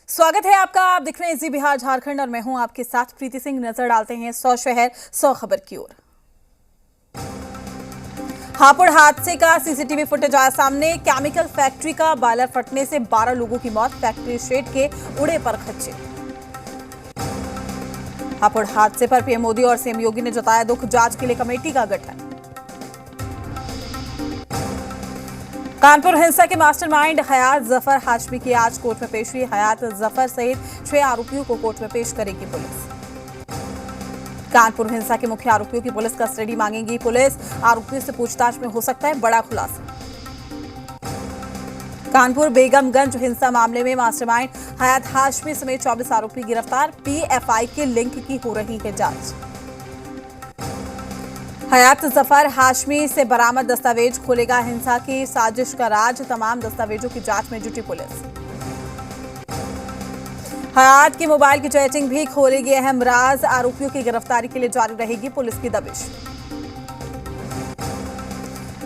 स्वागत है आपका। आप दिख रहे हैं जी बिहार झारखंड और मैं हूं आपके साथ प्रीति सिंह। नजर डालते हैं 100 शहर 100 खबर की ओर। हापुड़ हादसे का सीसीटीवी फुटेज आया सामने। केमिकल फैक्ट्री का बॉयलर फटने से 12 लोगों की मौत, फैक्ट्री शेड के उड़े पर खच्चे। हापुड़ हादसे पर पीएम मोदी और सीएम योगी ने जताया दुख, जांच के लिए कमेटी का गठन। कानपुर हिंसा के मास्टरमाइंड हयात जफर हाशमी की आज कोर्ट में पेशी। हयात जफर सहित 6 आरोपियों को कोर्ट में पेश करेगी पुलिस। कानपुर हिंसा के मुख्य आरोपियों की पुलिस कस्टडी मांगेगी पुलिस। आरोपियों से पूछताछ में हो सकता है बड़ा खुलासा। कानपुर बेगमगंज हिंसा मामले में मास्टरमाइंड हयात हाशमी समेत 24 आरोपी गिरफ्तार। पीएफआई के लिंक की हो रही है जांच। हयात जफर हाशमी से बरामद दस्तावेज खोलेगा हिंसा की साजिश का राज। तमाम दस्तावेजों की जांच में जुटी पुलिस। हयात के मोबाइल की चैटिंग भी खोलेगी अहम राज। आरोपियों की गिरफ्तारी के लिए जारी रहेगी पुलिस की दबिश।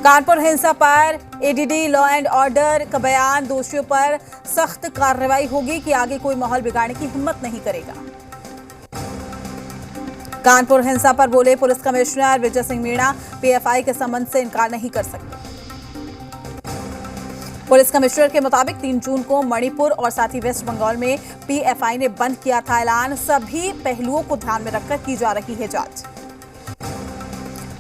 कानपुर हिंसा पर एडीडी लॉ एंड ऑर्डर का बयान, दोषियों पर सख्त कार्रवाई होगी कि आगे कोई माहौल बिगाड़ने की हिम्मत नहीं करेगा। कानपुर हिंसा पर बोले police commissioner Vijay Singh Meena, PFI के संबंध से इनकार नहीं कर सकते। पुलिस कमिश्नर के मुताबिक 3 जून को मणिपुर और साथ ही वेस्ट बंगाल में पीएफआई ने बंद किया था ऐलान। सभी पहलुओं को ध्यान में रखकर की जा रही है जांच।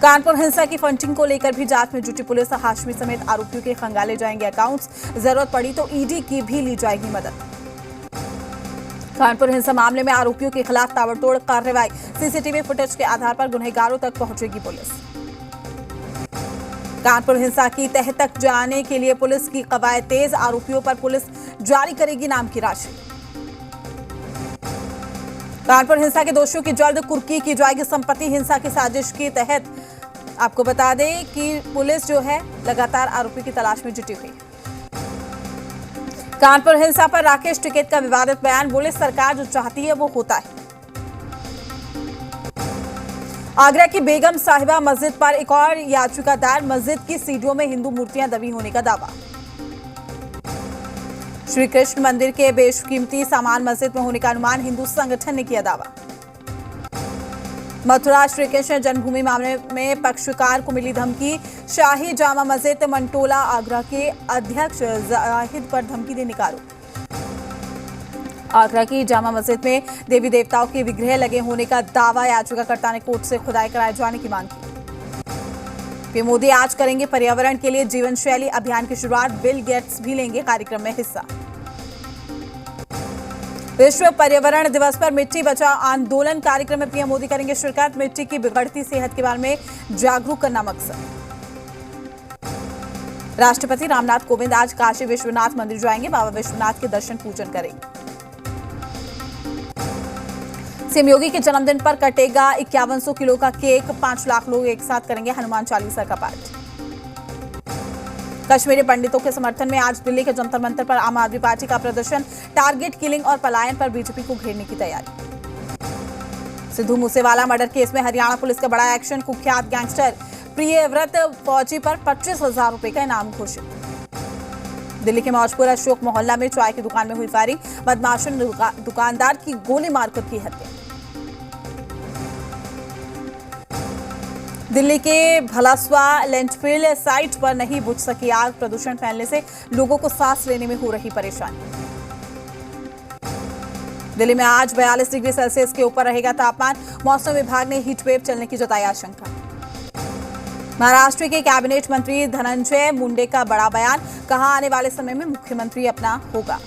कानपुर हिंसा की फंडिंग को लेकर भी जांच में जुटी पुलिस। हाशमी समेत आरोपियों के खंगाले जाएंगे अकाउंट्स। जरूरत पड़ी तो ईडी की भी ली जाएगी मदद। कानपुर हिंसा मामले में आरोपियों के खिलाफ ताबड़तोड़ कार्रवाई। सीसीटीवी फुटेज के आधार पर गुनहगारों तक पहुंचेगी पुलिस। कानपुर हिंसा की तह तक जाने के लिए पुलिस की कवायद तेज। आरोपियों पर पुलिस जारी करेगी नाम की राशि। कानपुर हिंसा के दोषियों की जल्द कुर्की की जाएगी संपत्ति। हिंसा की साजिश के तहत आपको बता दें कि पुलिस जो है लगातार आरोपी की तलाश में जुटी हुई है। कानपुर हिंसा पर राकेश टिकैत का विवादित बयान, बोले सरकार जो चाहती है वो होता है। आगरा की बेगम साहिबा मस्जिद पर एक और याचिका दायर। मस्जिद की सीढ़ियों में हिंदू मूर्तियां दबी होने का दावा। श्री कृष्ण मंदिर के बेशकीमती सामान मस्जिद में होने का अनुमान, हिंदू संगठन ने किया दावा। मथुरा श्री कृष्ण जन्मभूमि मामले में पक्षकार को मिली धमकी। शाही जामा मस्जिद मंटोला आगरा के अध्यक्ष जाहिद पर धमकी देने का आरोप। आगरा की जामा मस्जिद में देवी देवताओं के विग्रह लगे होने का दावा। याचिकाकर्ता ने कोर्ट से खुदाई कराए जाने की मांग की। पीएम मोदी आज करेंगे पर्यावरण के लिए जीवन शैली अभियान की शुरुआत। बिल गेट्स भी लेंगे कार्यक्रम में हिस्सा। विश्व पर्यावरण दिवस पर मिट्टी बचाओ आंदोलन कार्यक्रम में पीएम मोदी करेंगे शिरकत। मिट्टी की बिगड़ती सेहत के बारे में जागरूक करना मकसद। राष्ट्रपति रामनाथ कोविंद आज काशी विश्वनाथ मंदिर जाएंगे। बाबा विश्वनाथ के दर्शन पूजन करेंगे। सीएम योगी के जन्मदिन पर कटेगा 5100 किलो का केक। 5 लाख लोग एक साथ करेंगे हनुमान चालीसा का पाठ। कश्मीरी पंडितों के समर्थन में आज दिल्ली के जंतर मंतर पर आम आदमी पार्टी का प्रदर्शन। टारगेट किलिंग और पलायन पर बीजेपी को घेरने की तैयारी। सिद्धू मूसेवाला मर्डर केस में हरियाणा पुलिस का बड़ा एक्शन। कुख्यात गैंगस्टर प्रियव्रत फौजी पर 25,000 रुपए का इनाम घोषित। दिल्ली के मौजपुर अशोक मोहल्ला में चाय की दुकान में हुई फायरिंग। बदमाशों ने दुकानदार की गोली मारकर की हत्या। दिल्ली के भलासवा लैंडफिल साइट पर नहीं बुझ सकी आग। प्रदूषण फैलने से लोगों को सांस लेने में हो रही परेशानी। दिल्ली में आज 42 डिग्री सेल्सियस के ऊपर रहेगा तापमान। मौसम विभाग ने हीट वेव चलने की जताई आशंका। महाराष्ट्र के कैबिनेट मंत्री धनंजय मुंडे का बड़ा बयान, कहा आने वाले समय में मुख्यमंत्री अपना होगा।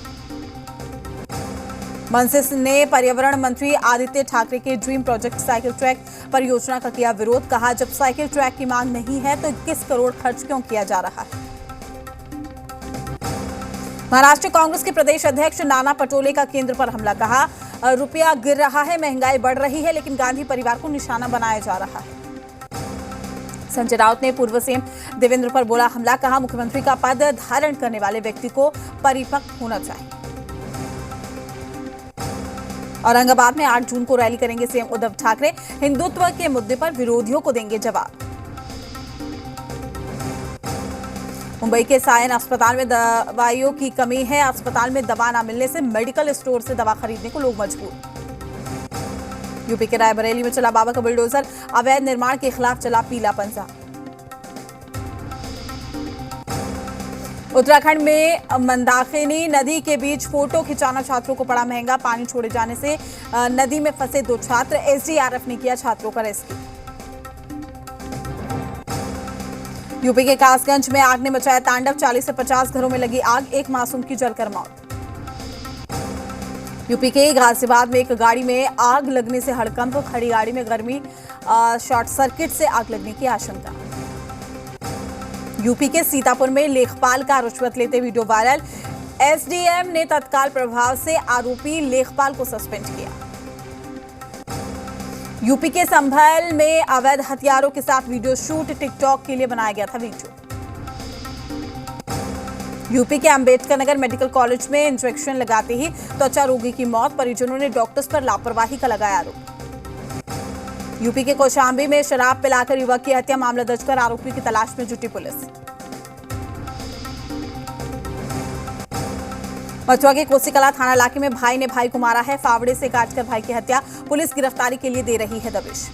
मनसेस ने पर्यावरण मंत्री आदित्य ठाकरे के ड्रीम प्रोजेक्ट साइकिल ट्रैक परियोजना का किया विरोध। कहा जब साइकिल ट्रैक की मांग नहीं है तो 21 करोड़ खर्च क्यों किया जा रहा है। महाराष्ट्र कांग्रेस के प्रदेश अध्यक्ष नाना पटोले का केंद्र पर हमला। कहा रुपया गिर रहा है, महंगाई बढ़ रही है, लेकिन गांधी परिवार को निशाना बनाया जा रहा है। संजय राउत ने पूर्व सीएम देवेंद्र पर बोला हमला। कहा मुख्यमंत्री का पद धारण करने वाले व्यक्ति को परिपक्व होना चाहिए। औरंगाबाद में 8 जून को रैली करेंगे सीएम उद्धव ठाकरे। हिंदुत्व के मुद्दे पर विरोधियों को देंगे जवाब। मुंबई के सायन अस्पताल में दवाइयों की कमी है। अस्पताल में दवा न मिलने से मेडिकल स्टोर से दवा खरीदने को लोग मजबूर। यूपी के रायबरेली में चला बाबा का बुलडोजर, अवैध निर्माण के खिलाफ चला पीला पंजा। उत्तराखंड में मंदाकिनी नदी के बीच फोटो खिंचाना छात्रों को पड़ा महंगा। पानी छोड़े जाने से नदी में फंसे 2 छात्र, एसडीआरएफ ने किया छात्रों का रेस्क्यू। यूपी के कासगंज में आग ने मचाया तांडव, 40 से 50 घरों में लगी आग, एक मासूम की जलकर मौत। यूपी के गाजियाबाद में एक गाड़ी में आग लगने से हड़कंप, खड़ी गाड़ी में गर्मी शॉर्ट सर्किट से आग लगने की आशंका। यूपी के सीतापुर में लेखपाल का रिश्वत लेते वीडियो वायरल, एसडीएम ने तत्काल प्रभाव से आरोपी लेखपाल को सस्पेंड किया। यूपी के संभल में अवैध हथियारों के साथ वीडियो शूट, टिकटॉक के लिए बनाया गया था वीडियो। यूपी के अंबेडकर नगर मेडिकल कॉलेज में इंजेक्शन लगाते ही त्वचा रोगी की मौत, परिजनों ने डॉक्टर्स पर लापरवाही का लगाया आरोप। यूपी के कौशाम्बी में शराब पिलाकर युवक की हत्या, मामला दर्ज कर आरोपी की तलाश में जुटी पुलिस। मथुरा के कोसीकला थाना इलाके में भाई ने भाई को मारा है, फावड़े से काटकर भाई की हत्या, पुलिस गिरफ्तारी के लिए दे रही है दबिश।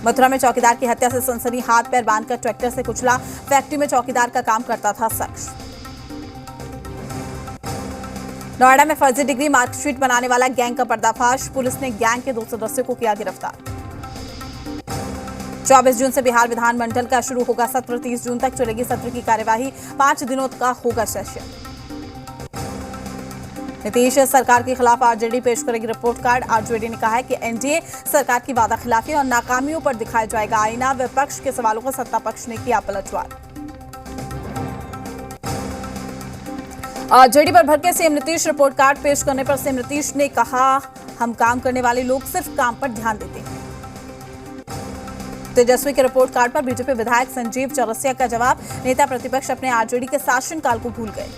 मथुरा में चौकीदार की हत्या से सनसनी, हाथ पैर बांधकर ट्रैक्टर से कुचला, फैक्ट्री में चौकीदार का काम करता था शख्स। नोएडा में फर्जी डिग्री मार्कशीट बनाने वाला गैंग का पर्दाफाश, पुलिस ने गैंग के 2 सदस्यों को किया गिरफ्तार। 24 जून से बिहार विधानमंडल का शुरू होगा सत्र, 30 जून तक चलेगी सत्र की कार्यवाही, 5 दिनों का होगा सेशन। नीतीश सरकार के खिलाफ आरजेडी पेश करेगी रिपोर्ट कार्ड। आरजेडी ने कहा है कि एनडीए सरकार की वादाखिलाफी और नाकामियों पर दिखाया जाएगा आईना। विपक्ष के सवालों का सत्ता पक्ष ने किया पलटवार। आरजेडी पर भड़के सीएम नीतीश, रिपोर्ट कार्ड पेश करने पर सीएम नीतीश ने कहा, हम काम करने वाले लोग सिर्फ काम पर ध्यान देते हैं। तेजस्वी के रिपोर्ट कार्ड पर बीजेपी विधायक संजीव चौरसिया का जवाब, नेता प्रतिपक्ष अपने आरजेडी के शासनकाल को भूल गए।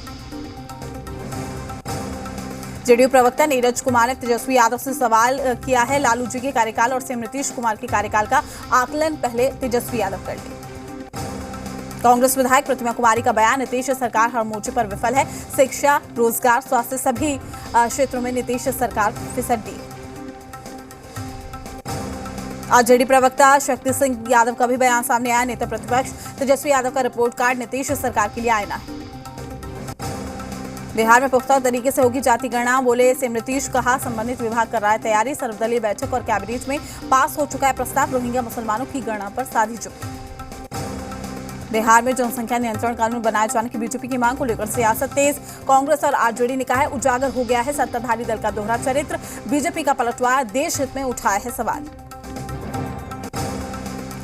जेडीयू प्रवक्ता नीरज कुमार ने तेजस्वी यादव से सवाल किया है, लालू जी के कार्यकाल और सीएम नीतीश कुमार के कार्यकाल का आकलन पहले तेजस्वी यादव कर ले। कांग्रेस विधायक प्रतिमा कुमारी का बयान, नीतीश सरकार हर मोर्चे पर विफल है, शिक्षा, रोजगार, स्वास्थ्य सभी क्षेत्रों में नीतीश सरकार फिसड्डी। आरजेडी प्रवक्ता शक्ति सिंह यादव का भी बयान सामने आया, नेता प्रतिपक्ष तेजस्वी यादव का रिपोर्ट कार्ड नीतीश सरकार के लिए आईना है। बिहार में पुख्ता तरीके से होगी जाति गणना, बोले सीएम नीतीश, कहा संबंधित विभाग कर रहा है तैयारी। सर्वदलीय बैठक और कैबिनेट में पास हो चुका है प्रस्ताव, रोहिंग्या मुसलमानों की गणना पर साधी चुप्पी। बिहार में जनसंख्या नियंत्रण कानून बनाए जाने की बीजेपी की मांग को लेकर सियासत तेज, कांग्रेस और आरजेडी ने कहा है उजागर हो गया है सत्ताधारी दल का दोहरा चरित्र, बीजेपी का पलटवार, देश हित में उठाया है सवाल।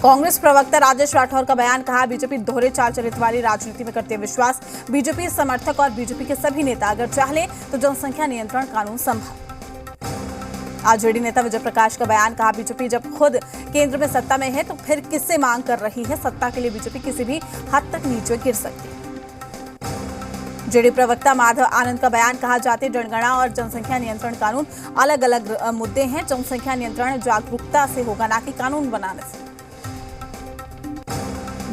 कांग्रेस प्रवक्ता राजेश राठौर का बयान, कहा बीजेपी दोहरे चाल चरित्र वाली राजनीति में करती है विश्वास, बीजेपी समर्थक और बीजेपी के सभी नेता अगर चाहे तो जनसंख्या नियंत्रण कानून संभव। आरजेडी नेता विजय प्रकाश का बयान, कहा बीजेपी जब खुद केंद्र में सत्ता में है तो फिर किससे मांग कर रही है, सत्ता के लिए बीजेपी किसी भी हद तक नीचे गिर सकती है। जेडीयू प्रवक्ता माधव आनंद का बयान, कहा जाति जनगणना और जनसंख्या नियंत्रण कानून अलग अलग मुद्दे हैं, जनसंख्या नियंत्रण जागरूकता से होगा ना कि कानून बनाने से।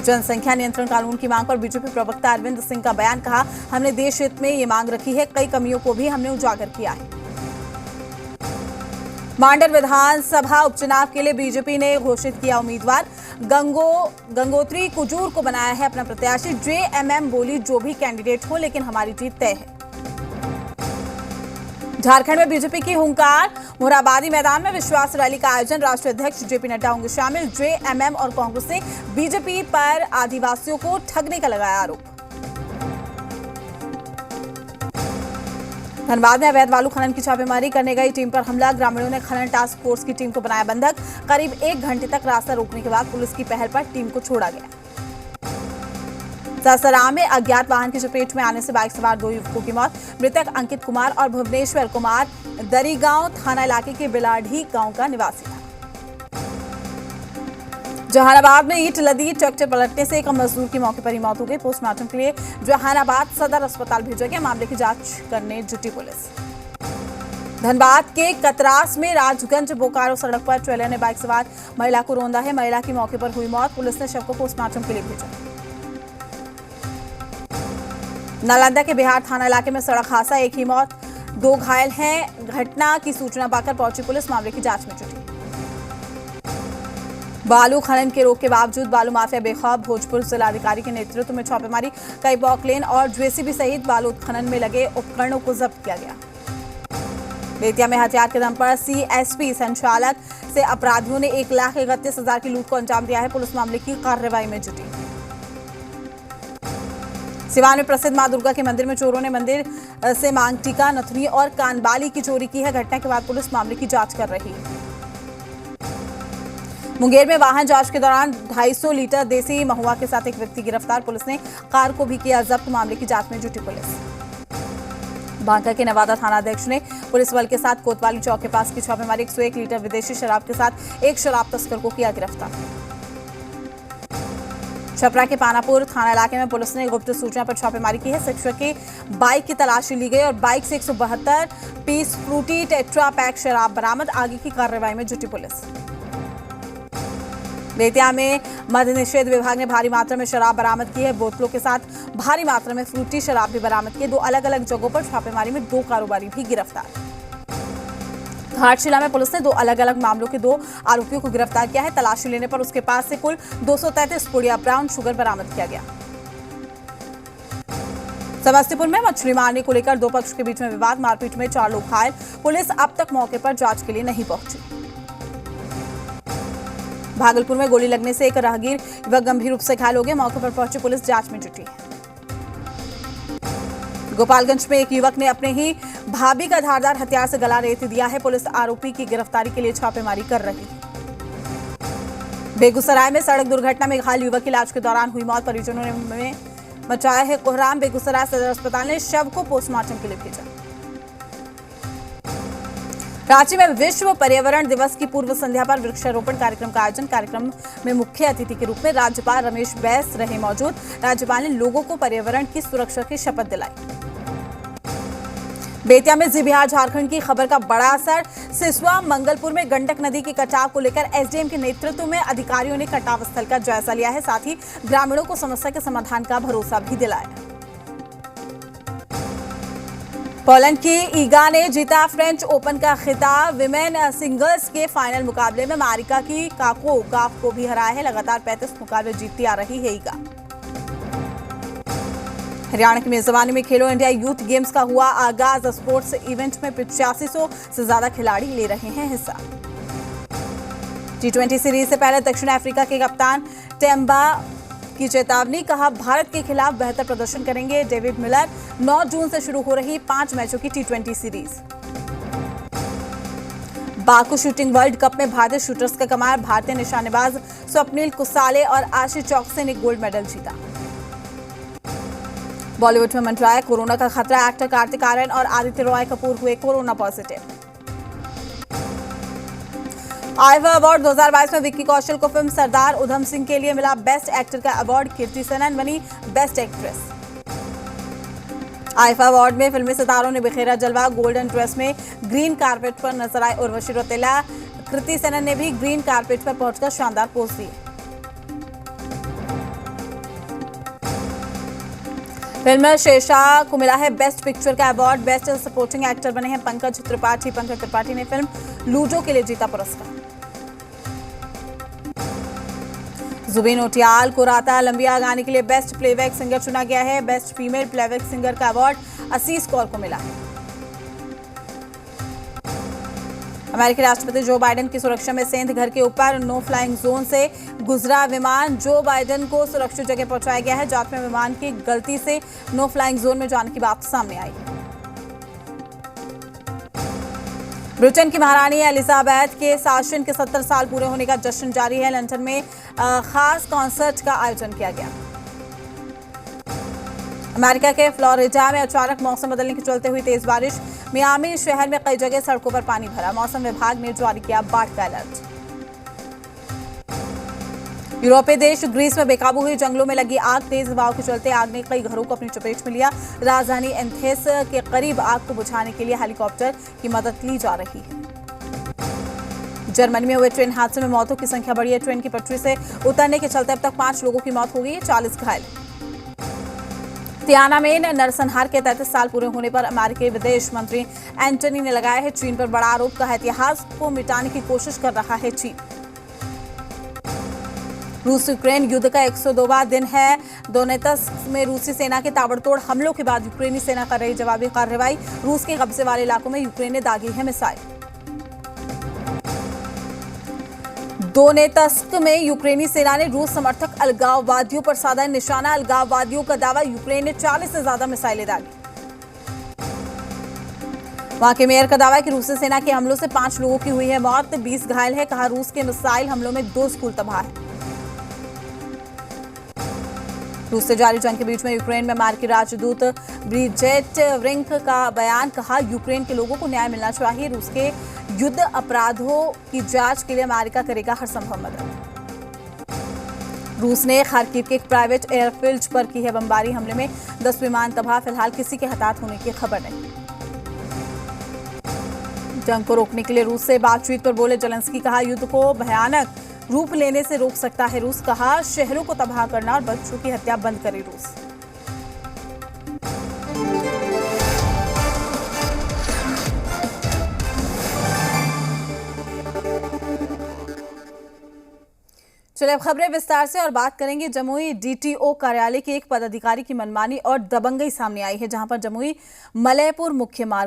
जनसंख्या नियंत्रण कानून की मांग पर बीजेपी प्रवक्ता अरविंद सिंह का बयान, कहा हमने देश हित में ये मांग रखी है, कई कमियों को भी हमने उजागर किया है। मांडर विधानसभा उपचुनाव के लिए बीजेपी ने घोषित किया उम्मीदवार, गंगोत्री कुजूर को बनाया है अपना प्रत्याशी। जेएमएम बोली जो भी कैंडिडेट हो लेकिन हमारी जीत तय है। झारखंड में बीजेपी की हुंकार, मोरहाबादी मैदान में विश्वास रैली का आयोजन, राष्ट्रीय अध्यक्ष जेपी नड्डा होंगे शामिल। जेएमएम और कांग्रेस ने बीजेपी पर आदिवासियों को ठगने का लगाया आरोप। धनबाद में अवैध बालू खनन की छापेमारी करने गई टीम पर हमला, ग्रामीणों ने खनन टास्क फोर्स की टीम को बनाया बंधक, करीब 1 घंटे तक रास्ता रोकने के बाद पुलिस की पहल पर टीम को छोड़ा गया। सासाराम में अज्ञात वाहन की चपेट में आने से बाइक सवार 2 युवकों की मौत, मृतक अंकित कुमार और भुवनेश्वर कुमार दरीगांव थाना इलाके के बिलाढ़ी गांव का निवासी था। जहानाबाद में ईंट लदी ट्रैक्टर पलटने से एक मजदूर की मौके पर ही मौत हो गई, पोस्टमार्टम के लिए जहानाबाद सदर अस्पताल भेजा गया, मामले की जांच करने जुटी पुलिस। धनबाद के कतरास में राजगंज बोकारो सड़क पर ट्रेलर ने बाइक सवार महिला को रौंदा है। महिला की मौके पर हुई मौत। पुलिस ने शव को पोस्टमार्टम के लिए भेजा। नालंदा के बिहार थाना इलाके में सड़क हादसा, एक ही मौत, 2 घायल हैं। घटना की सूचना पाकर पहुंची पुलिस मामले की जांच में जुटी। बालू खनन के रोक के बावजूद बालू माफिया बेखौफ। भोजपुर जिलाधिकारी के नेतृत्व में छापेमारी, कई बॉकलेन और जेसीबी सहित बालू खनन में लगे उपकरणों को जब्त किया गया। बेतिया में हथियार के दम पर सीएसपी संचालक से अपराधियों ने 1,31,000 की लूट को अंजाम दिया है। पुलिस मामले की कार्रवाई में जुटी। सिवान में प्रसिद्ध मां दुर्गा के मंदिर में चोरों ने मंदिर से मांग टीका, नथुनी और कानबाली की चोरी की है। घटना के बाद पुलिस मामले की जांच कर रही है। मुंगेर में वाहन जांच के दौरान 250 लीटर देसी महुआ के साथ एक व्यक्ति गिरफ्तार। पुलिस ने कार को भी किया जब्त। मामले की जांच में जुटी पुलिस। बांका के नवादा थानाध्यक्ष ने पुलिस बल के साथ कोतवाली चौक के पास की छापेमारी। 101 लीटर विदेशी शराब के साथ एक शराब तस्कर को किया गिरफ्तार। छपरा के पानापुर थाना इलाके में पुलिस ने गुप्त सूचना पर छापेमारी की है। शिक्षक की बाइक की तलाशी ली गई और बाइक से 172 पीस फ्रूटी टेट्रा पैक शराब बरामद। आगे की कार्रवाई में जुटी पुलिस। बेतिया में मद्य निषेध विभाग ने भारी मात्रा में शराब बरामद की है। बोतलों के साथ भारी मात्रा में फ्रूटी शराब भी बरामद की है। 2 अलग-अलग जगहों पर छापेमारी में 2 कारोबारी भी गिरफ्तार। घाटशिला में पुलिस ने 2 अलग-अलग मामलों के 2 आरोपियों को गिरफ्तार किया है। तलाशी लेने पर उसके पास से कुल 233 पुड़िया ब्राउन शुगर बरामद किया गया। समस्तीपुर में मछली मारने को लेकर 2 पक्ष के बीच में विवाद, मारपीट में 4 लोग घायल। पुलिस अब तक मौके पर जांच के लिए नहीं पहुंची। भागलपुर में गोली लगने से एक राहगीर युवक गंभीर रूप से घायल हो गया। मौके पर पहुंची पुलिस जांच में जुटी है। गोपालगंज में एक युवक ने अपने ही भाभी का धारदार हथियार से गला रेत दिया है। पुलिस आरोपी की गिरफ्तारी के लिए छापेमारी कर रही है। बेगूसराय में सड़क दुर्घटना में घायल युवक की इलाज के दौरान हुई मौत। परिजनों ने मचाया है कोहराम। बेगूसराय सदर अस्पताल ने शव को पोस्टमार्टम के लिए भेजा। रांची में विश्व पर्यावरण दिवस की पूर्व संध्या पर वृक्षारोपण कार्यक्रम का आयोजन। कार्यक्रम में मुख्य अतिथि के रूप में राज्यपाल रमेश बैस रहे मौजूद। राज्यपाल ने लोगों को पर्यावरण की सुरक्षा की शपथ दिलाई। बेतिया में जी बिहार झारखंड की खबर का बड़ा असर। सिसवा मंगलपुर में गंडक नदी के कटाव को लेकर एसडीएम के नेतृत्व में अधिकारियों ने कटाव स्थल का जायजा लिया है। साथ ही ग्रामीणों को समस्या के समाधान का भरोसा भी दिलाया। पोलैंड की ईगा ने जीता फ्रेंच ओपन का खिताब। विमेन सिंगल्स के फाइनल मुकाबले में अमेरिका की काको गाफ को भी हराया है। लगातार 35 मुकाबले जीतती आ रही है ईगा। हरियाणा की मेजबानी में खेलो इंडिया यूथ गेम्स का हुआ आगाज। स्पोर्ट्स इवेंट में 8500 से ज्यादा खिलाड़ी ले रहे हैं हिस्सा। T20 सीरीज से पहले दक्षिण अफ्रीका के कप्तान टेम्बा की चेतावनी। कहा भारत के खिलाफ बेहतर प्रदर्शन करेंगे डेविड मिलर। 9 जून से शुरू हो रही 5 मैचों की T20 series. Baku shooting world cup में भारतीय शूटर्स का कमाल। भारतीय निशानेबाज स्वप्निल कुसाले और आशीष चौकसी ने गोल्ड मेडल जीता। बॉलीवुड में मंडराया कोरोना का खतरा। एक्टर कार्तिक आर्यन और आदित्य रॉय कपूर हुए कोरोना पॉजिटिव। आईफा अवार्ड 2022 में विक्की कौशल को फिल्म सरदार उधम सिंह के लिए मिला बेस्ट एक्टर का अवार्ड। कीर्ति सेनन बनी बेस्ट एक्ट्रेस। आईफा अवार्ड में फिल्मी सितारों ने बिखेरा जलवा। गोल्डन ड्रेस में ग्रीन कारपेट पर नजर आए उर्वशी रौतेला। कृति सेनन ने भी ग्रीन कारपेट पर पहुंचकर शानदार पोज दिए। फिल्म शेरशाह को मिला है बेस्ट पिक्चर का अवार्ड। बेस्ट सपोर्टिंग एक्टर बने हैं पंकज त्रिपाठी। पंकज त्रिपाठी ने फिल्म लूडो के लिए जीता पुरस्कार। जुबीन नौटियाल को राता लंबिया गाने के लिए बेस्ट प्लेबैक सिंगर चुना गया है। बेस्ट फीमेल प्लेबैक सिंगर का अवार्ड असीस कौर को मिला है। अमेरिकी राष्ट्रपति जो बाइडेन की सुरक्षा में सेंध घर के ऊपर नो फ्लाइंग जोन से गुजरा विमान। जो बाइडेन को सुरक्षित जगह पहुंचाया गया है। जांच में विमान की गलती से नो फ्लाइंग जोन में जाने की बात सामने आई। ब्रिटेन की महारानी एलिजाबेथ के शासन के 70 साल पूरे होने का जश्न जारी है। लंदन में खास कॉन्सर्ट का आयोजन किया गया। अमेरिका के फ्लोरिडा में अचानक मौसम बदलने के चलते हुई तेज बारिश। मियामी शहर में कई जगह सड़कों पर पानी भरा। मौसम विभाग ने जारी किया बाढ़ का अलर्ट। यूरोपीय देश ग्रीस में बेकाबू हुई जंगलों में लगी आग। तेज हवाओं के चलते आग ने कई घरों को अपनी चपेट में लिया। राजधानी एथेंस के करीब आग को बुझाने के लिए हेलीकॉप्टर की मदद ली जा रही है। जर्मनी में हुए ट्रेन हादसे में मौतों की संख्या बढ़ी है। ट्रेन की पटरी से उतरने के चलते अब तक 5 लोगों की मौत हो गई है, 40 घायल। तियानामेन नरसंहार के 33 साल पूरे होने पर अमेरिकी विदेश मंत्री एंटनी ने लगाया है चीन पर बड़ा आरोप। कहा इतिहास को मिटाने की कोशिश कर रहा है चीन। रूस यूक्रेन युद्ध का 102वां दिन है। दोनेत्स्क में रूसी सेना के ताबड़तोड़ हमलों के बाद यूक्रेनी सेना कर रही जवाबी कार्रवाई। रूस के कब्जे वाले इलाकों में यूक्रेन ने दागी है मिसाइल। दोनेत्स्क में यूक्रेनी सेना ने रूस समर्थक अलगाववादियों पर साधा निशाना। अलगाववादियों का दावा, यूक्रेन ने 40 से ज्यादा मिसाइलें दागी। वहां के मेयर का दावा है कि रूसी सेना के हमलों से 5 लोगों की हुई है मौत, 20 घायल है। कहा रूस के मिसाइल हमलों में 2 स्कूल तबाह है। रूस से जारी जंग के बीच में यूक्रेन में अमेरिकी राजदूत ब्रिजेट व्रिंक का बयान। कहा यूक्रेन के लोगों को न्याय मिलना चाहिए। रूस के युद्ध अपराधों की जांच के लिए अमेरिका करेगा हर संभव मदद। रूस ने खार्किव के एक प्राइवेट एयरफील्ड पर की है बमबारी। हमले में 10 विमान तबाह। फिलहाल किसी के हताहत होने की खबर नहीं। जंग को रोकने के लिए रूस से बातचीत पर बोले जेलेंस्की। कहा युद्ध को भयानक रूप लेने से रोक सकता है रूस। कहा शहरों को तबाह करना और बच्चों की हत्या बंद करे रूस। चलिए अब खबरें विस्तार से और बात करेंगे। जमुई डीटीओ कार्यालय के एक पदाधिकारी की मनमानी और दबंगई सामने आई है, जहां पर जमुई मलयपुर मुख्य मार्ग